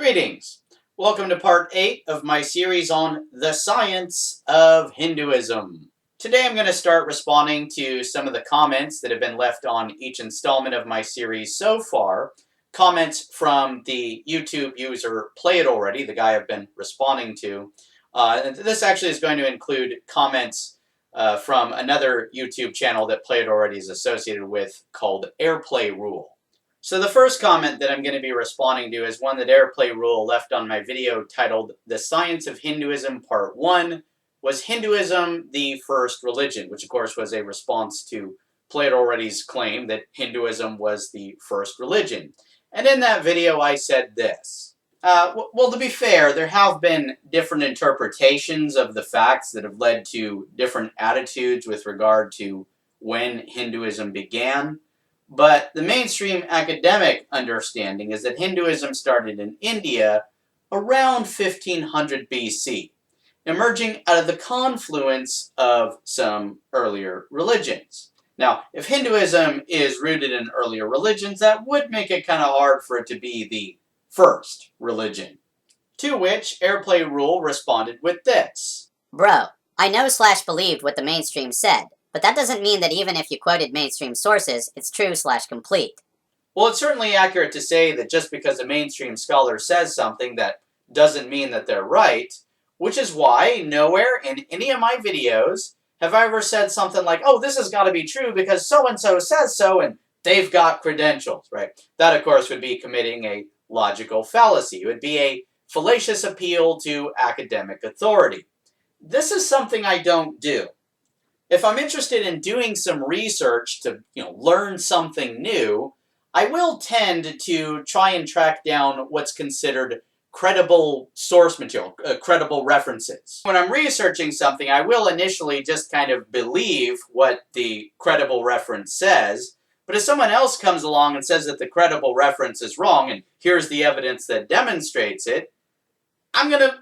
Greetings. Welcome to part 8 of my series on the science of Hinduism. Today I'm going to start responding to some of the comments that have been left on each installment of my series so far. Comments from the YouTube user Play It Already, the guy I've been responding to. And this actually is going to include comments from another YouTube channel that Play It Already is associated with called Airplay Rule. So the first comment that I'm going to be responding to is one that Airplay Rule left on my video titled The Science of Hinduism Part 1. Was Hinduism the first religion? Which of course was a response to Play It Already's claim that Hinduism was the first religion. And in that video I said this. Well, to be fair, there have been different interpretations of the facts that have led to different attitudes with regard to when Hinduism began. But the mainstream academic understanding is that Hinduism started in India around 1500 BC, emerging out of the confluence of some earlier religions. Now, if Hinduism is rooted in earlier religions, that would make it kind of hard for it to be the first religion. To which Airplay Rule responded with this. Bro, I know / believed what the mainstream said. But that doesn't mean that even if you quoted mainstream sources, it's true / complete. Well, it's certainly accurate to say that just because a mainstream scholar says something, that doesn't mean that they're right, which is why nowhere in any of my videos have I ever said something like, oh, this has got to be true because so-and-so says so, and they've got credentials, right? That, of course, would be committing a logical fallacy. It would be a fallacious appeal to academic authority. This is something I don't do. If I'm interested in doing some research to, learn something new, I will tend to try and track down what's considered credible source material, credible references. When I'm researching something, I will initially just kind of believe what the credible reference says, but if someone else comes along and says that the credible reference is wrong, and here's the evidence that demonstrates it, I'm going to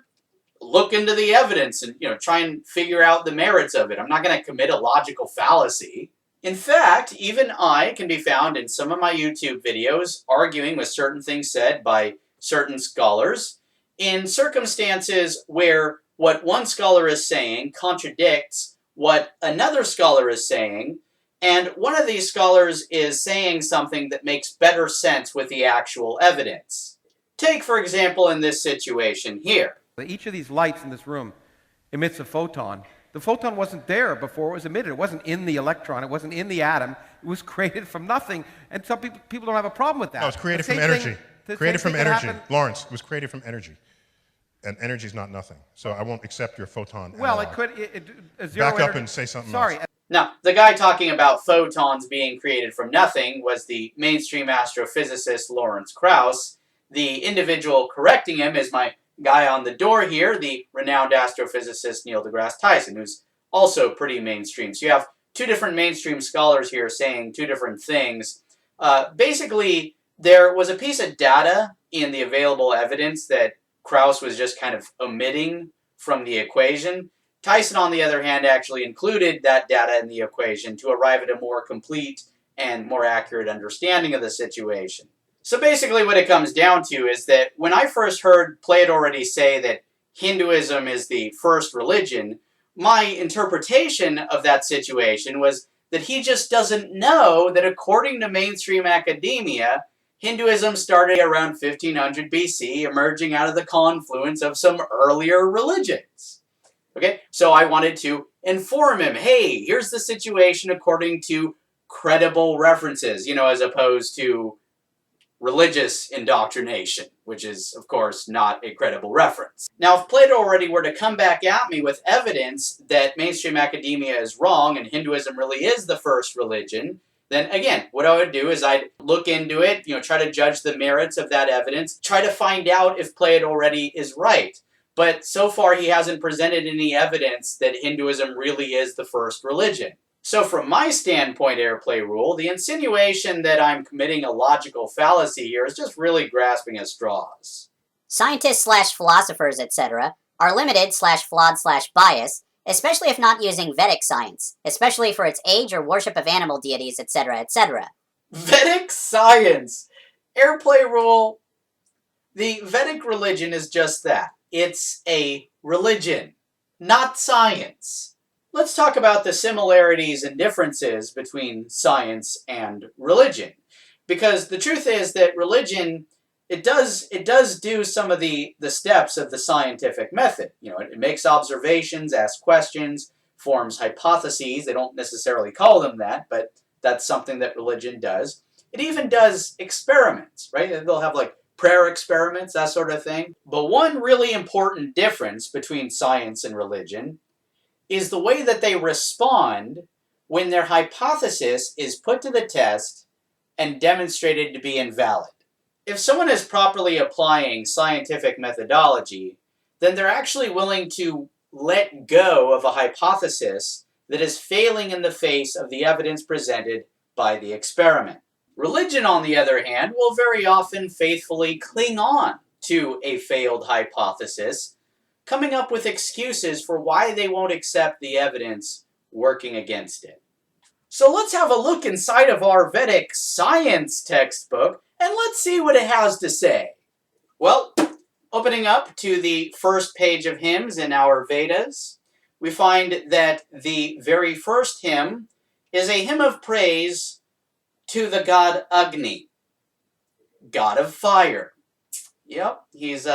look into the evidence and, try and figure out the merits of it. I'm not going to commit a logical fallacy. In fact, even I can be found in some of my YouTube videos arguing with certain things said by certain scholars in circumstances where what one scholar is saying contradicts what another scholar is saying, and one of these scholars is saying something that makes better sense with the actual evidence. Take, for example, in this situation here. Each of these lights in this room emits a photon. The photon wasn't there before it was emitted. It wasn't in the electron. It wasn't in the atom. It was created from nothing. And some people don't have a problem with that. No, it was created from energy. Created from energy. Lawrence, it was created from energy. And energy is not nothing. So I won't accept your photon Well, analog. it could... zero Back up energy. and say something Sorry. else. Now, the guy talking about photons being created from nothing was the mainstream astrophysicist Lawrence Krauss. The individual correcting him is my guy on the door here, the renowned astrophysicist Neil deGrasse Tyson, who's also pretty mainstream. So you have two different mainstream scholars here saying two different things. Basically, there was a piece of data in the available evidence that Krauss was just kind of omitting from the equation. Tyson, on the other hand, actually included that data in the equation to arrive at a more complete and more accurate understanding of the situation. So basically what it comes down to is that when I first heard Play It Already say that Hinduism is the first religion, my interpretation of that situation was that he just doesn't know that according to mainstream academia, Hinduism started around 1500 BC, emerging out of the confluence of some earlier religions. Okay, so I wanted to inform him, hey, here's the situation according to credible references, as opposed to religious indoctrination, which is, of course, not a credible reference. Now, if Play It Already were to come back at me with evidence that mainstream academia is wrong and Hinduism really is the first religion, then again, what I would do is I'd look into it, try to judge the merits of that evidence, try to find out if Play It Already is right. But so far, he hasn't presented any evidence that Hinduism really is the first religion. So from my standpoint, Airplay Rule, the insinuation that I'm committing a logical fallacy here is just really grasping at straws. Scientists / philosophers, etc., are limited / flawed / biased, especially if not using Vedic science, especially for its age or worship of animal deities, etc., etc. Vedic science! Airplay Rule, The Vedic religion is just that. It's a religion, not science. Let's talk about the similarities and differences between science and religion. Because the truth is that religion, it does do some of the steps of the scientific method. You know, it makes observations, asks questions, forms hypotheses. They don't necessarily call them that, but that's something that religion does. It even does experiments, right? They'll have like prayer experiments, that sort of thing. But one really important difference between science and religion is the way that they respond when their hypothesis is put to the test and demonstrated to be invalid. If someone is properly applying scientific methodology, then they're actually willing to let go of a hypothesis that is failing in the face of the evidence presented by the experiment. Religion, on the other hand, will very often faithfully cling on to a failed hypothesis, coming up with excuses for why they won't accept the evidence working against it. So let's have a look inside of our Vedic science textbook and let's see what it has to say. Well, opening up to the first page of hymns in our Vedas, we find that the very first hymn is a hymn of praise to the god Agni, god of fire. Yep, he's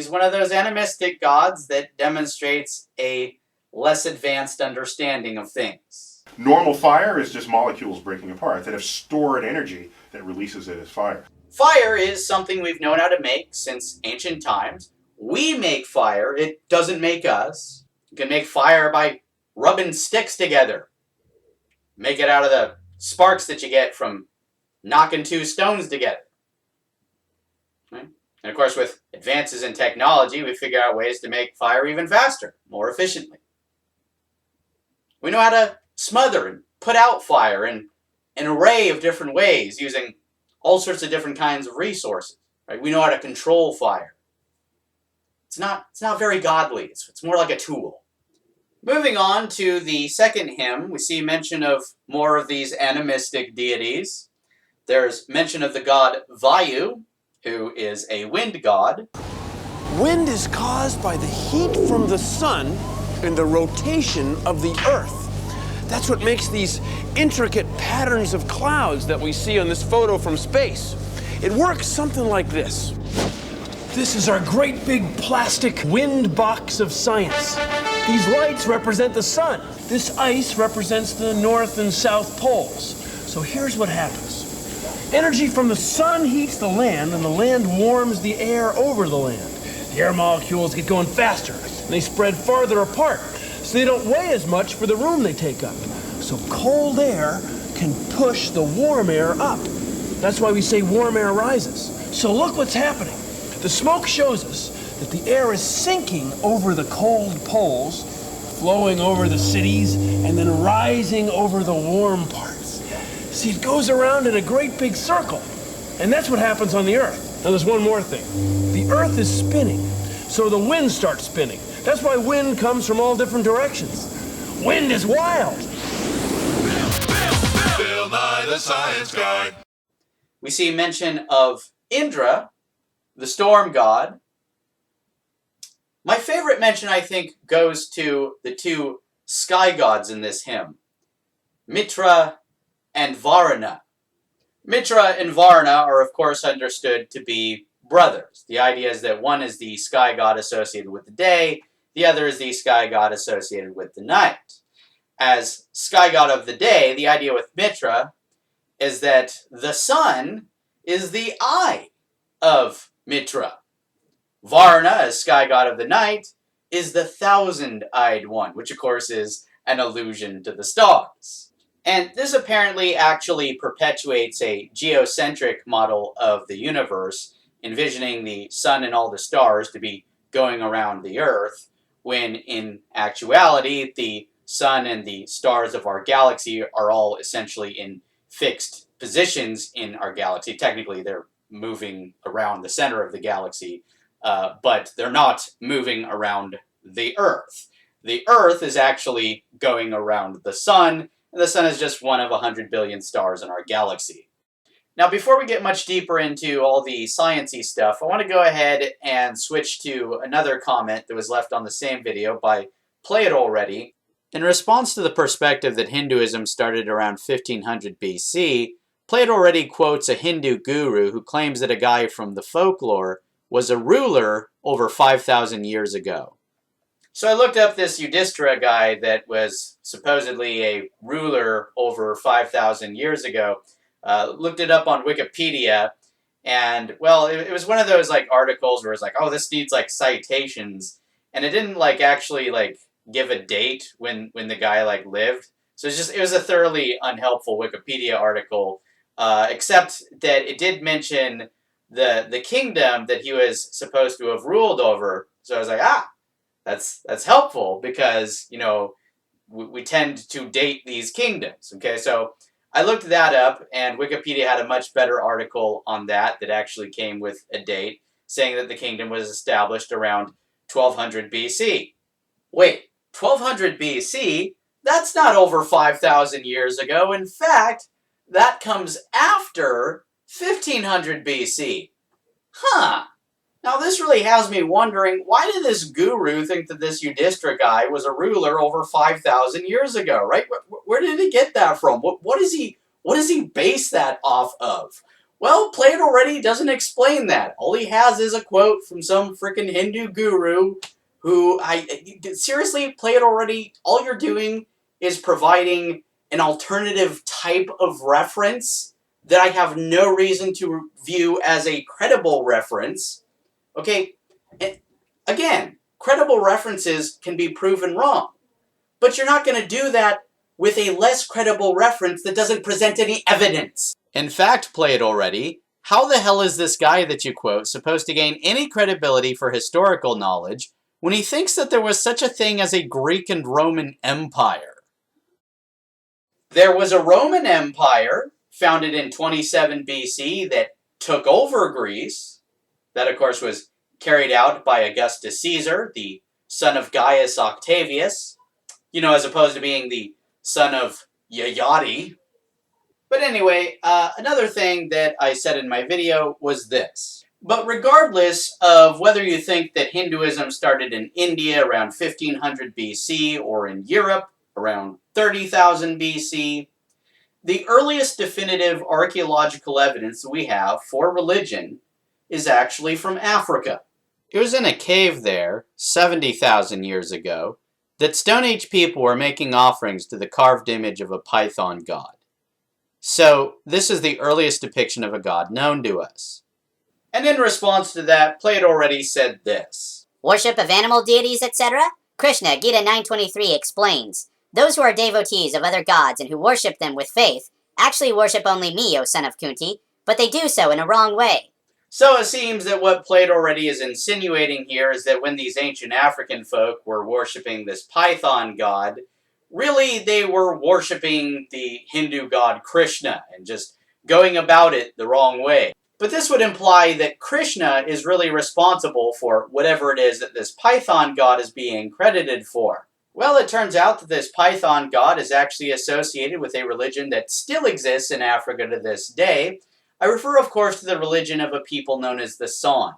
one of those animistic gods that demonstrates a less advanced understanding of things. Normal fire is just molecules breaking apart that have stored energy that releases it as fire. Fire is something we've known how to make since ancient times. We make fire, it doesn't make us. You can make fire by rubbing sticks together. Make it out of the sparks that you get from knocking two stones together. Right? And of course, with advances in technology, we figure out ways to make fire even faster, more efficiently. We know how to smother and put out fire in an array of different ways using all sorts of different kinds of resources. Right? We know how to control fire. It's not very godly. It's more like a tool. Moving on to the second hymn, we see mention of more of these animistic deities. There's mention of the god Vayu, who is a wind god. Wind is caused by the heat from the sun and the rotation of the earth. That's what makes these intricate patterns of clouds that we see on this photo from space. It works something like this. This is our great big plastic wind box of science. These lights represent the sun. This ice represents the north and south poles. So here's what happens. Energy from the sun heats the land, and the land warms the air over the land. The air molecules get going faster, and they spread farther apart, so they don't weigh as much for the room they take up. So cold air can push the warm air up. That's why we say warm air rises. So look what's happening. The smoke shows us that the air is sinking over the cold poles, flowing over the cities, and then rising over the warm parts. See, it goes around in a great big circle. And that's what happens on the Earth. Now, there's one more thing. The Earth is spinning, so the wind starts spinning. That's why wind comes from all different directions. Wind is wild. Bill Nye the Science Guy. We see mention of Indra, the storm god. My favorite mention, I think, goes to the two sky gods in this hymn, Mitra and Varuna. Mitra and Varuna are, of course, understood to be brothers. The idea is that one is the sky god associated with the day, the other is the sky god associated with the night. As sky god of the day, the idea with Mitra is that the sun is the eye of Mitra. Varuna, as sky god of the night, is the thousand-eyed one, which of course is an allusion to the stars. And this apparently actually perpetuates a geocentric model of the universe, envisioning the sun and all the stars to be going around the Earth, when in actuality the sun and the stars of our galaxy are all essentially in fixed positions in our galaxy. Technically, they're moving around the center of the galaxy, but they're not moving around the Earth. The Earth is actually going around the sun, and the sun is just one of 100 billion stars in our galaxy. Now, before we get much deeper into all the sciencey stuff, I want to go ahead and switch to another comment that was left on the same video by Play It Already. In response to the perspective that Hinduism started around 1500 BC, Play It Already quotes a Hindu guru who claims that a guy from the folklore was a ruler over 5,000 years ago. So I looked up this Yudhishthira guy that was supposedly a ruler over 5,000 years ago. Looked it up on Wikipedia, and well, it was one of those like articles where it's like, oh, this needs like citations, and it didn't like actually like give a date when the guy like lived. So it was a thoroughly unhelpful Wikipedia article, except that it did mention the kingdom that he was supposed to have ruled over. So I was like, that's helpful because we tend to date these kingdoms. Okay, so I looked that up, and Wikipedia had a much better article on that actually came with a date, saying that the kingdom was established around 1200 BC. Wait, 1200 BC? That's not over 5,000 years ago. In fact, that comes after 1500 BC. Huh. Now this really has me wondering, why did this guru think that this Yudhishthira guy was a ruler over 5,000 years ago, right? Where did he get that from? What does he base that off of? Well, Play It Already doesn't explain that. All he has is a quote from some freaking Hindu guru who, seriously, Play It Already, all you're doing is providing an alternative type of reference that I have no reason to view as a credible reference. Okay, and again, credible references can be proven wrong, but you're not going to do that with a less credible reference that doesn't present any evidence. In fact, Play It Already, how the hell is this guy that you quote supposed to gain any credibility for historical knowledge when he thinks that there was such a thing as a Greek and Roman Empire? There was a Roman Empire founded in 27 BC that took over Greece. That, of course, was carried out by Augustus Caesar, the son of Gaius Octavius, as opposed to being the son of Yayati. But anyway, another thing that I said in my video was this. But regardless of whether you think that Hinduism started in India around 1500 BC or in Europe around 30,000 BC, the earliest definitive archaeological evidence that we have for religion is actually from Africa. It was in a cave there, 70,000 years ago, that Stone Age people were making offerings to the carved image of a python god. So, this is the earliest depiction of a god known to us. And in response to that, Play It Already said this. Worship of animal deities, etc.? Krishna, Gita 923 explains, those who are devotees of other gods and who worship them with faith actually worship only me, O son of Kunti, but they do so in a wrong way. So it seems that what Play It Already is insinuating here is that when these ancient African folk were worshipping this python god, really they were worshipping the Hindu god Krishna and just going about it the wrong way. But this would imply that Krishna is really responsible for whatever it is that this python god is being credited for. Well, it turns out that this python god is actually associated with a religion that still exists in Africa to this day. I refer, of course, to the religion of a people known as the San.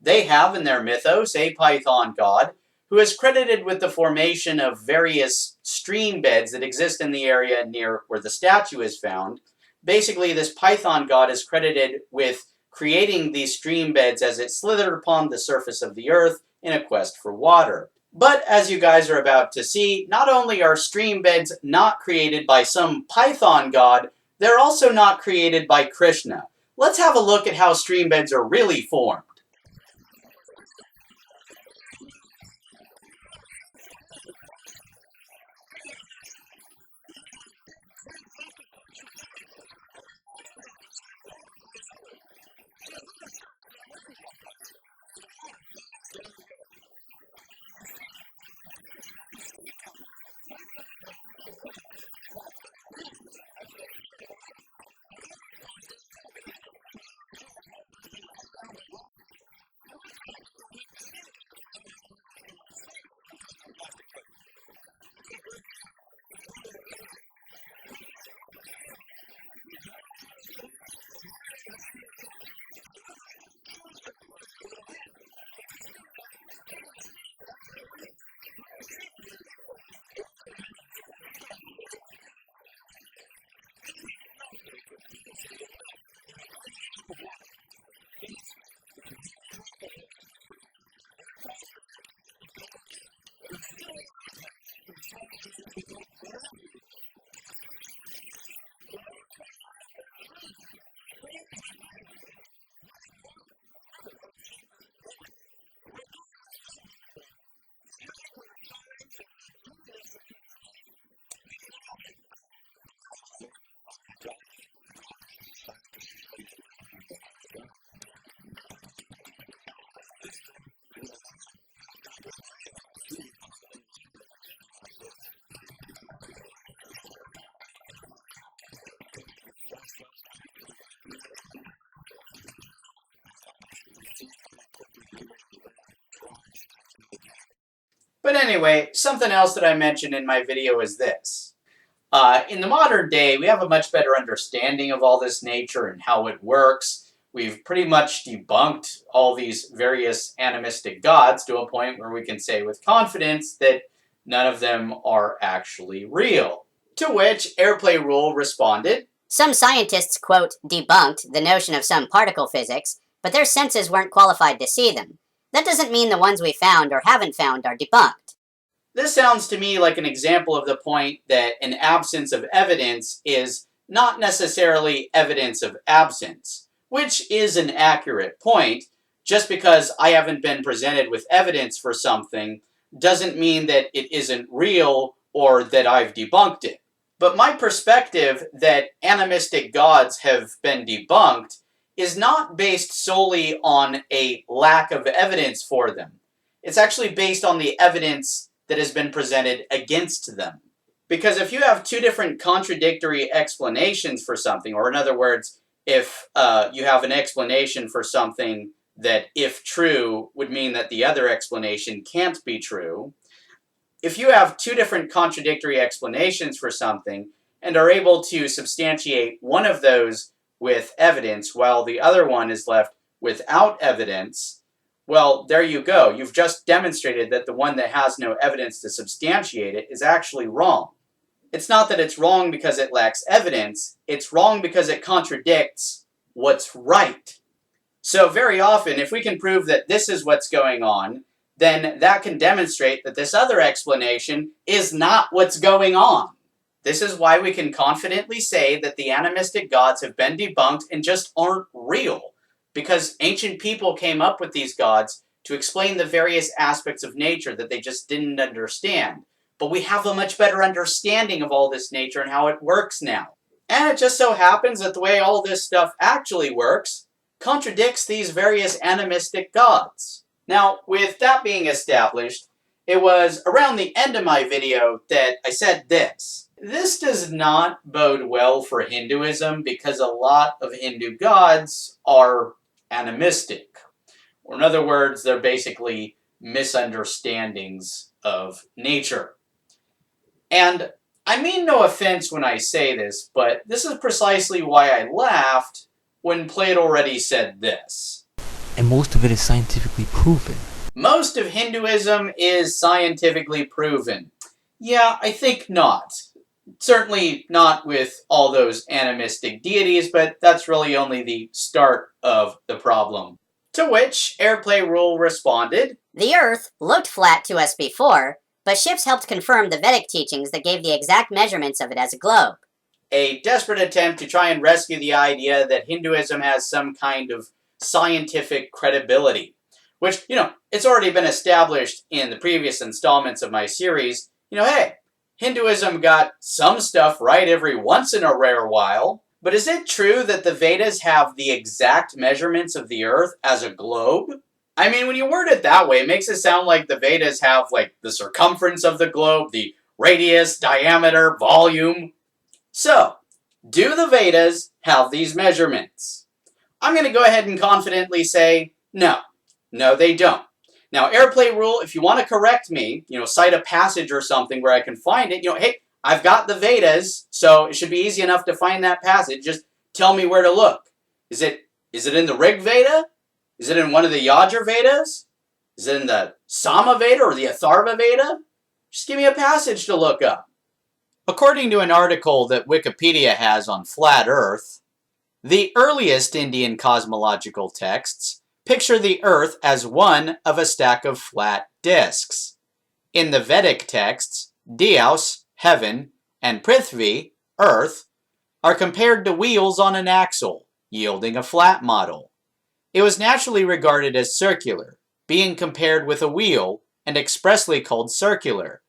They have in their mythos a python god who is credited with the formation of various stream beds that exist in the area near where the statue is found. Basically, this python god is credited with creating these stream beds as it slithered upon the surface of the earth in a quest for water. But as you guys are about to see, not only are stream beds not created by some python god, they're also not created by Krishna. Let's have a look at how stream beds are really formed. anyway, something else that I mentioned in my video is this. In the modern day, we have a much better understanding of all this nature and how it works. We've pretty much debunked all these various animistic gods to a point where we can say with confidence that none of them are actually real. To which Airplay Rule responded, Some scientists, quote, debunked the notion of some particle physics, but their senses weren't qualified to see them. That doesn't mean the ones we found or haven't found are debunked. This sounds to me like an example of the point that an absence of evidence is not necessarily evidence of absence, which is an accurate point. Just because I haven't been presented with evidence for something doesn't mean that it isn't real or that I've debunked it. But my perspective that animistic gods have been debunked is not based solely on a lack of evidence for them. It's actually based on the evidence that has been presented against them. Because if you have two different contradictory explanations for something, or in other words, if you have an explanation for something that, if true, would mean that the other explanation can't be true, if you have two different contradictory explanations for something and are able to substantiate one of those with evidence while the other one is left without evidence, well, there you go. You've just demonstrated that the one that has no evidence to substantiate it is actually wrong. It's not that it's wrong because it lacks evidence, it's wrong because it contradicts what's right. So very often, if we can prove that this is what's going on, then that can demonstrate that this other explanation is not what's going on. This is why we can confidently say that the animistic gods have been debunked and just aren't real, because ancient people came up with these gods to explain the various aspects of nature that they just didn't understand. But we have a much better understanding of all this nature and how it works now. And it just so happens that the way all this stuff actually works contradicts these various animistic gods. Now, with that being established, it was around the end of my video that I said this. This does not bode well for Hinduism because a lot of Hindu gods are animistic. Or in other words, they're basically misunderstandings of nature. And I mean no offense when I say this, but this is precisely why I laughed when Plato already said this. And most of it is scientifically proven. Most of Hinduism is scientifically proven. Yeah, I think not. Certainly not with all those animistic deities, but that's really only the start of the problem. To which Airplay Rule responded, The Earth looked flat to us before, but ships helped confirm the Vedic teachings that gave the exact measurements of it as a globe. A desperate attempt to try and rescue the idea that Hinduism has some kind of scientific credibility. Which, it's already been established in the previous installments of my series. Hey, Hinduism got some stuff right every once in a rare while. But is it true that the Vedas have the exact measurements of the Earth as a globe? I mean, when you word it that way, it makes it sound like the Vedas have, the circumference of the globe, the radius, diameter, volume. So, do the Vedas have these measurements? I'm going to go ahead and confidently say, no. No, they don't. Now, Airplay Rule, if you want to correct me, cite a passage or something where I can find it, hey, I've got the Vedas, so it should be easy enough to find that passage. Just tell me where to look. Is it in the Rig Veda? Is it in one of the Yajur Vedas? Is it in the Sama Veda or the Atharva Veda? Just give me a passage to look up. According to an article that Wikipedia has on Flat Earth, the earliest Indian cosmological texts picture the Earth as one of a stack of flat disks. In the Vedic texts, Dyaus, heaven, and Prithvi, earth, are compared to wheels on an axle, yielding a flat model. It was naturally regarded as circular, being compared with a wheel and expressly called circular.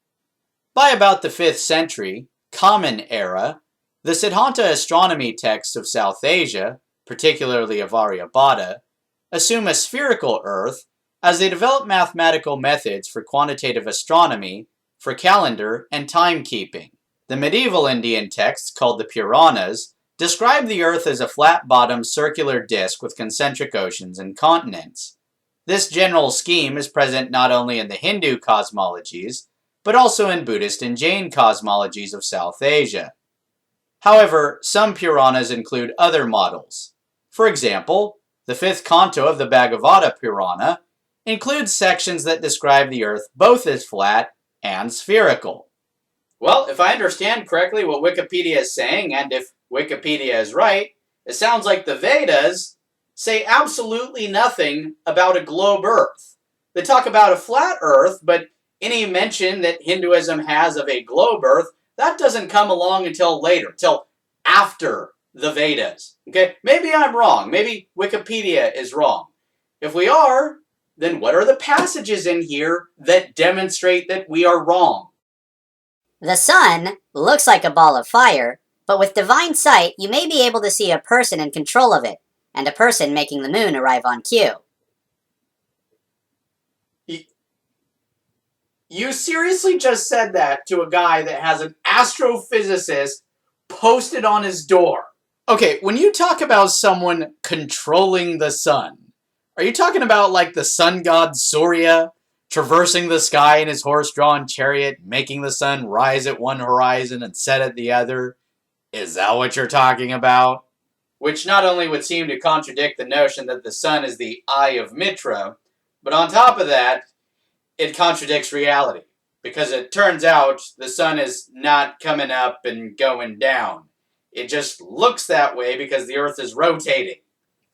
By about the 5th century, Common Era, the Siddhanta astronomy texts of South Asia, particularly of Aryabhata, assume a spherical Earth as they develop mathematical methods for quantitative astronomy, for calendar and timekeeping. The medieval Indian texts, called the Puranas, describe the Earth as a flat-bottomed circular disk with concentric oceans and continents. This general scheme is present not only in the Hindu cosmologies, but also in Buddhist and Jain cosmologies of South Asia. However, some Puranas include other models. For example, the 5th canto of the Bhagavata Purana includes sections that describe the Earth both as flat and spherical. Well, if I understand correctly what Wikipedia is saying, and if Wikipedia is right, it sounds like the Vedas say absolutely nothing about a globe Earth. They talk about a flat Earth, but any mention that Hinduism has of a globe Earth, that doesn't come along until later, till after the Vedas. Okay, maybe I'm wrong. Maybe Wikipedia is wrong. If we are, then what are the passages in here that demonstrate that we are wrong? The sun looks like a ball of fire, but with divine sight, you may be able to see a person in control of it, and a person making the moon arrive on cue. You seriously just said that to a guy that has an astrophysicist posted on his door. Okay, when you talk about someone controlling the sun, are you talking about like the sun god Surya traversing the sky in his horse-drawn chariot, making the sun rise at one horizon and set at the other? Is that what you're talking about? Which not only would seem to contradict the notion that the sun is the eye of Mitra, but on top of that, it contradicts reality. Because it turns out the sun is not coming up and going down. It just looks that way because the Earth is rotating.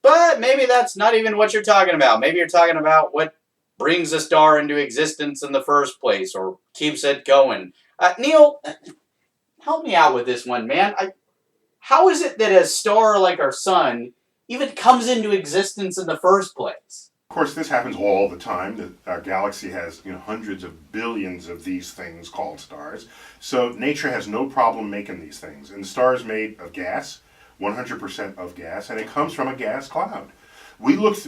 But maybe that's not even what you're talking about. Maybe you're talking about what brings a star into existence in the first place, or keeps it going. Neil, help me out with this one, man. How is it that a star like our sun even comes into existence in the first place? Of course, this happens all the time. Our galaxy has hundreds of billions of these things called stars. So nature has no problem making these things. And the star is made of gas, 100% of gas, and it comes from a gas cloud.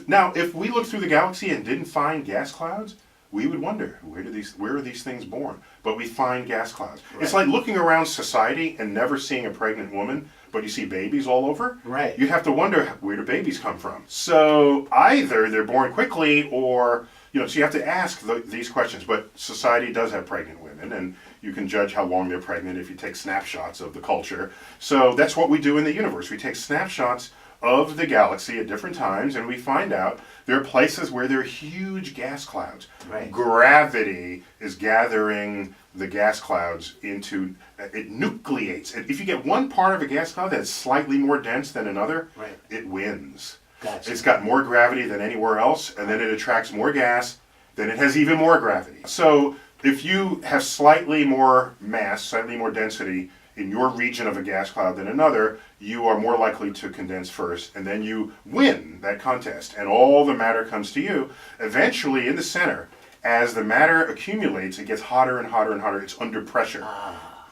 Now, if we looked through the galaxy and didn't find gas clouds, we would wonder, where are these things born? But we find gas clouds. Right. It's like looking around society and never seeing a pregnant woman, but you see babies all over. Right. You have to wonder, where do babies come from? So either they're born quickly, or so you have to ask these questions. But society does have pregnant women, and you can judge how long they're pregnant if you take snapshots of the culture. So that's what we do in the universe. We take snapshots of the galaxy at different times, and we find out there are places where there are huge gas clouds. Right. Gravity is gathering the gas clouds into, it nucleates. If you get one part of a gas cloud that's slightly more dense than another, right, it wins. Gotcha. It's got more gravity than anywhere else, and then it attracts more gas, then it has even more gravity. So if you have slightly more mass, slightly more density in your region of a gas cloud than another, you are more likely to condense first, and then you win that contest, and all the matter comes to you. Eventually, in the center, as the matter accumulates, it gets hotter and hotter and hotter. It's under pressure.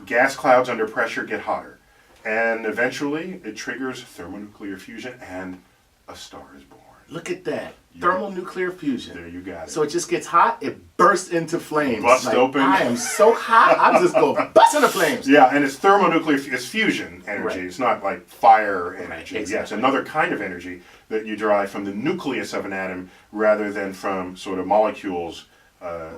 Gas clouds under pressure get hotter, and eventually it triggers thermonuclear fusion, and a star is born. Look at that. Thermonuclear fusion. There you got it. So it just gets hot, it bursts into flames. Bust open. I am so hot, I'm just going to bust into flames. Yeah, and it's thermonuclear, it's fusion energy. Right. It's not like fire energy. Right, exactly. Yeah, it's another kind of energy that you derive from the nucleus of an atom rather than from sort of molecules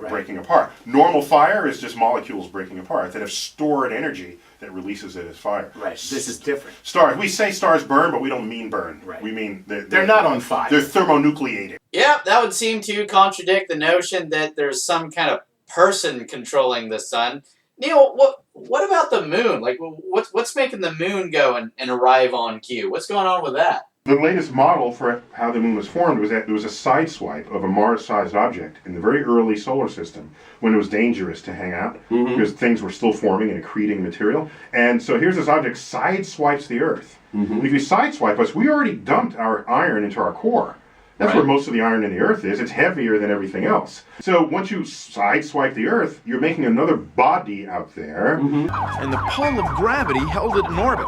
breaking apart. Normal fire is just molecules breaking apart that have stored energy that releases it as fire. Right, this is different. Stars, we say stars burn, but we don't mean burn. Right. We mean they're not on fire. They're thermonucleated. Yeah, that would seem to contradict the notion that there's some kind of person controlling the sun. Neil, what about the moon? Like, what's making the moon go and arrive on cue? What's going on with that? The latest model for how the moon was formed was that there was a sideswipe of a Mars-sized object in the very early solar system when it was dangerous to hang out because things were still forming and accreting material. And so here's this object sideswipes the Earth. If you sideswipe us, we already dumped our iron into our core. That's where most of the iron in the Earth is. It's heavier than everything else. So once you sideswipe the Earth, you're making another body out there. And the pull of gravity held it in orbit.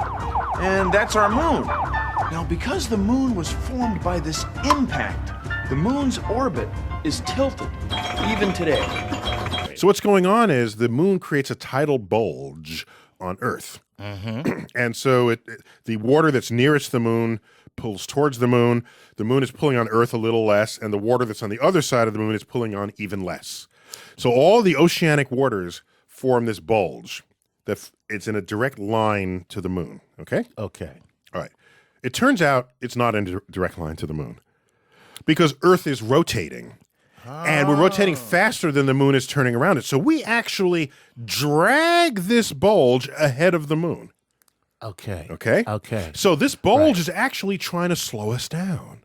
And that's our moon. Now, because the moon was formed by this impact, the moon's orbit is tilted, even today. So what's going on is the moon creates a tidal bulge on Earth. And so the water that's nearest the moon pulls towards the moon is pulling on Earth a little less, and the water that's on the other side of the moon is pulling on even less. So all the oceanic waters form this bulge it's in a direct line to the moon, okay? Okay. All right. It turns out it's not in a direct line to the moon because Earth is rotating. And we're rotating faster than the moon is turning around it. So we actually drag this bulge ahead of the moon. Okay. Okay? Okay. So this bulge is actually trying to slow us down.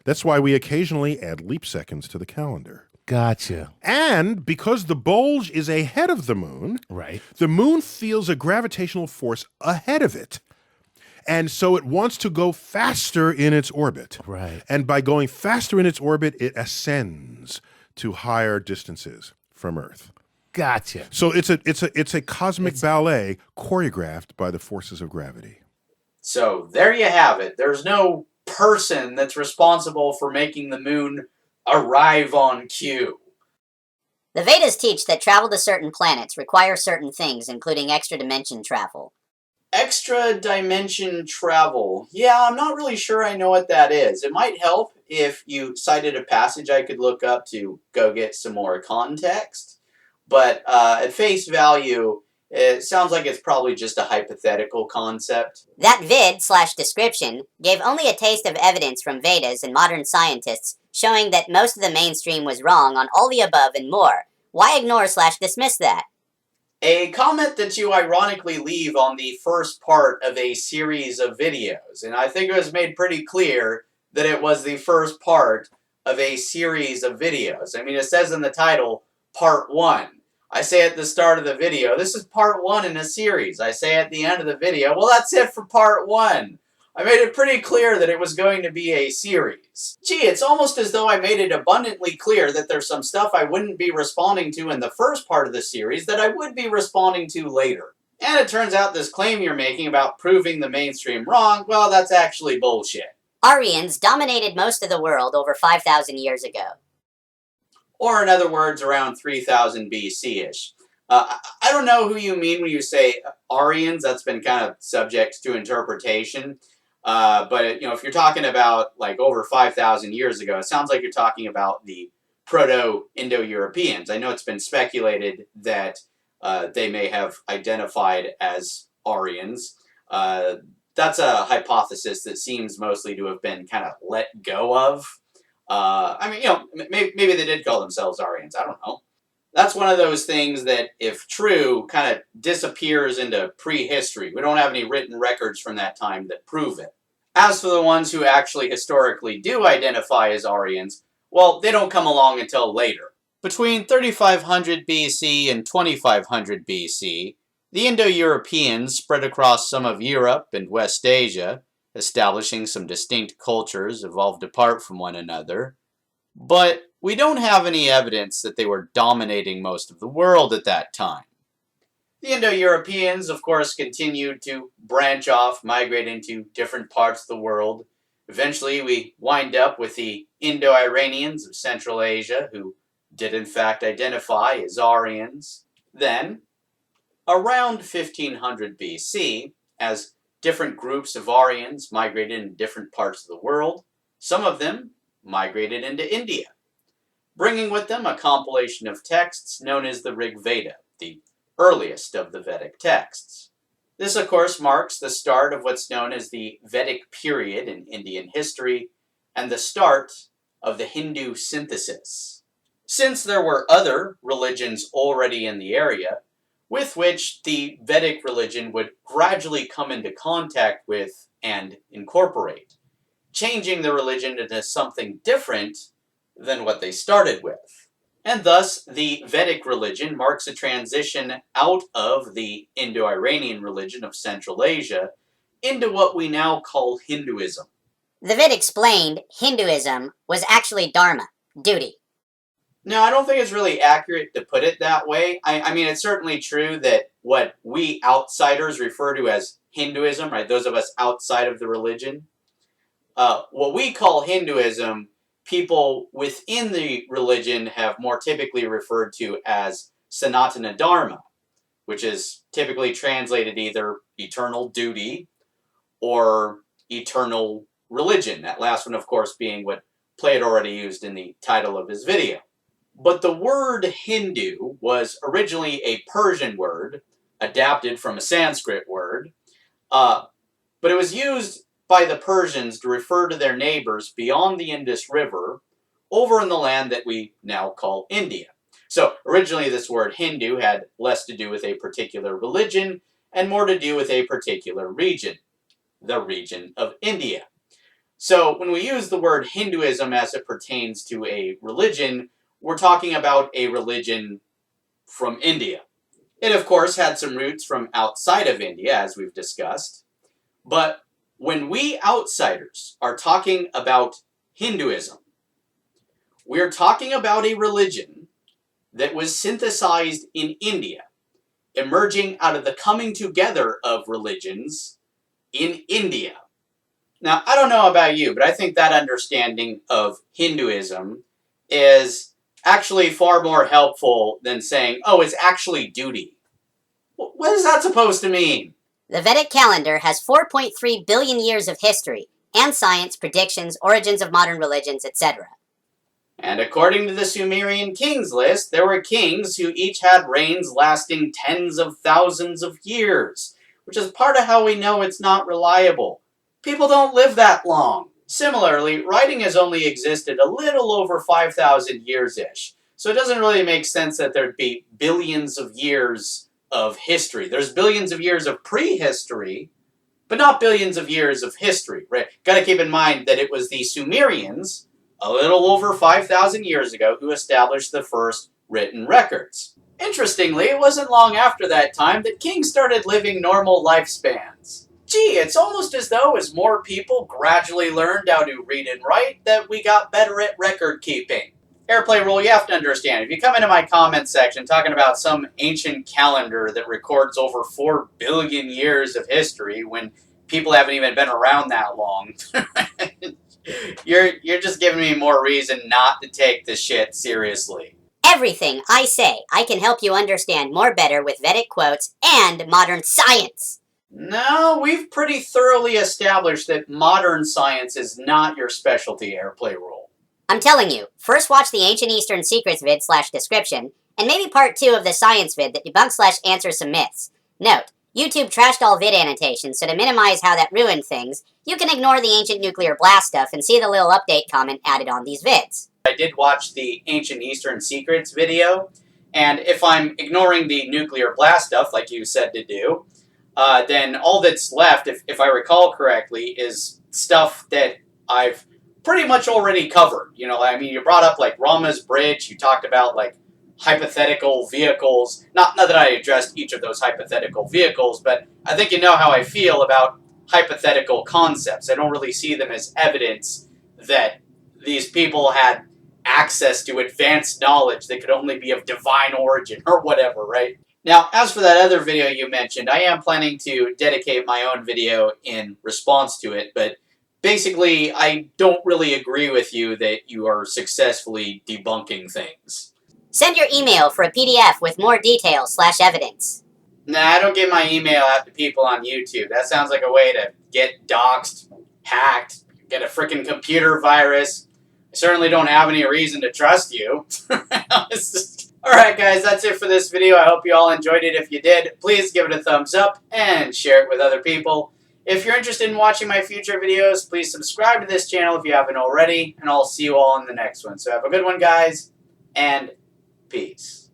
That's why we occasionally add leap seconds to the calendar. Gotcha. And because the bulge is ahead of the moon, Right. the moon feels a gravitational force ahead of it. And so it wants to go faster in its orbit. Right. And by going faster in its orbit, it ascends to higher distances from Earth. Gotcha. So it's a cosmic ballet choreographed by the forces of gravity. So there you have it. There's no person that's responsible for making the moon arrive on cue. The Vedas teach that travel to certain planets require certain things, including extra dimension travel. Extra dimension travel. Yeah, I'm not really sure I know what that is. It might help if you cited a passage I could look up to go get some more context. But at face value, it sounds like it's probably just a hypothetical concept. That vid/description gave only a taste of evidence from Vedas and modern scientists showing that most of the mainstream was wrong on all the above and more. Why ignore/dismiss that? A comment that you ironically leave on the first part of a series of videos, and I think it was made pretty clear that it was the first part of a series of videos. I mean, it says in the title, Part 1. I say at the start of the video, this is Part 1 in a series. I say at the end of the video, well, that's it for Part 1. I made it pretty clear that it was going to be a series. Gee, it's almost as though I made it abundantly clear that there's some stuff I wouldn't be responding to in the first part of the series that I would be responding to later. And it turns out this claim you're making about proving the mainstream wrong, well, that's actually bullshit. Aryans dominated most of the world over 5,000 years ago. Or in other words, around 3000 BC-ish. I don't know who you mean when you say Aryans. That's been kind of subject to interpretation. But if you're talking about like over 5,000 years ago, it sounds like you're talking about the Proto-Indo-Europeans. I know it's been speculated that they may have identified as Aryans. That's a hypothesis that seems mostly to have been kind of let go of. Maybe they did call themselves Aryans. I don't know. That's one of those things that, if true, kind of disappears into prehistory. We don't have any written records from that time that prove it. As for the ones who actually historically do identify as Aryans, well, they don't come along until later. Between 3500 BC and 2500 BC, the Indo-Europeans spread across some of Europe and West Asia, establishing some distinct cultures evolved apart from one another. But we don't have any evidence that they were dominating most of the world at that time. The Indo-Europeans, of course, continued to branch off, migrate into different parts of the world. Eventually, we wind up with the Indo-Iranians of Central Asia, who did in fact identify as Aryans. Then, around 1500 BC, as different groups of Aryans migrated in different parts of the world, some of them migrated into India, bringing with them a compilation of texts known as the Rig Veda, the earliest of the Vedic texts. This, of course, marks the start of what's known as the Vedic period in Indian history and the start of the Hindu synthesis. Since there were other religions already in the area, with which the Vedic religion would gradually come into contact with and incorporate, changing the religion into something different than what they started with. And thus, the Vedic religion marks a transition out of the Indo-Iranian religion of Central Asia into what we now call Hinduism. The Vid explained Hinduism was actually dharma, duty. No, I don't think it's really accurate to put it that way. I mean, it's certainly true that what we outsiders refer to as Hinduism, right, those of us outside of the religion, what we call Hinduism, people within the religion have more typically referred to as Sanatana Dharma, which is typically translated either eternal duty or eternal religion. That last one, of course, being what Plato already used in the title of his video. But the word Hindu was originally a Persian word, adapted from a Sanskrit word, but it was used by the Persians to refer to their neighbors beyond the Indus River, over in the land that we now call India. So originally this word Hindu had less to do with a particular religion and more to do with a particular region, the region of India. So when we use the word Hinduism as it pertains to a religion, we're talking about a religion from India. It, of course, had some roots from outside of India, as we've discussed. But when we outsiders are talking about Hinduism, we're talking about a religion that was synthesized in India, emerging out of the coming together of religions in India. Now, I don't know about you, but I think that understanding of Hinduism is actually far more helpful than saying, oh, it's actually duty. What is that supposed to mean? The Vedic calendar has 4.3 billion years of history, and science, predictions, origins of modern religions, etc. And according to the Sumerian Kings list, there were kings who each had reigns lasting tens of thousands of years, which is part of how we know it's not reliable. People don't live that long. Similarly, writing has only existed a little over 5,000 years-ish, so it doesn't really make sense that there'd be billions of years of history. There's billions of years of prehistory, but not billions of years of history, right? Gotta keep in mind that it was the Sumerians, a little over 5,000 years ago, who established the first written records. Interestingly, it wasn't long after that time that kings started living normal lifespans. Gee, it's almost as though as more people gradually learned how to read and write, that we got better at record keeping. Airplay rule, you have to understand, if you come into my comments section talking about some ancient calendar that records over 4 billion years of history when people haven't even been around that long, you're just giving me more reason not to take this shit seriously. Everything I say, I can help you understand more better with Vedic quotes and modern science. No, we've pretty thoroughly established that modern science is not your specialty, Airplay rule. I'm telling you, first watch the Ancient Eastern Secrets vid / description, and maybe part 2 of the science vid that debunks / answers some myths. Note, YouTube trashed all vid annotations, so to minimize how that ruined things, you can ignore the ancient nuclear blast stuff and see the little update comment added on these vids. I did watch the Ancient Eastern Secrets video, and if I'm ignoring the nuclear blast stuff like you said to do, then all that's left, if I recall correctly, is stuff that I've pretty much already covered. You know, I mean, you brought up, like, Rama's Bridge, you talked about, like, hypothetical vehicles. Not that I addressed each of those hypothetical vehicles, but I think you know how I feel about hypothetical concepts. I don't really see them as evidence that these people had access to advanced knowledge that could only be of divine origin or whatever, right? Now, as for that other video you mentioned, I am planning to dedicate my own video in response to it, but basically, I don't really agree with you that you are successfully debunking things. Send your email for a PDF with more details / evidence. Nah, I don't give my email out to people on YouTube. That sounds like a way to get doxxed, hacked, get a frickin' computer virus. I certainly don't have any reason to trust you. Alright guys, that's it for this video. I hope you all enjoyed it. If you did, please give it a thumbs up and share it with other people. If you're interested in watching my future videos, please subscribe to this channel if you haven't already, and I'll see you all in the next one. So have a good one, guys, and peace.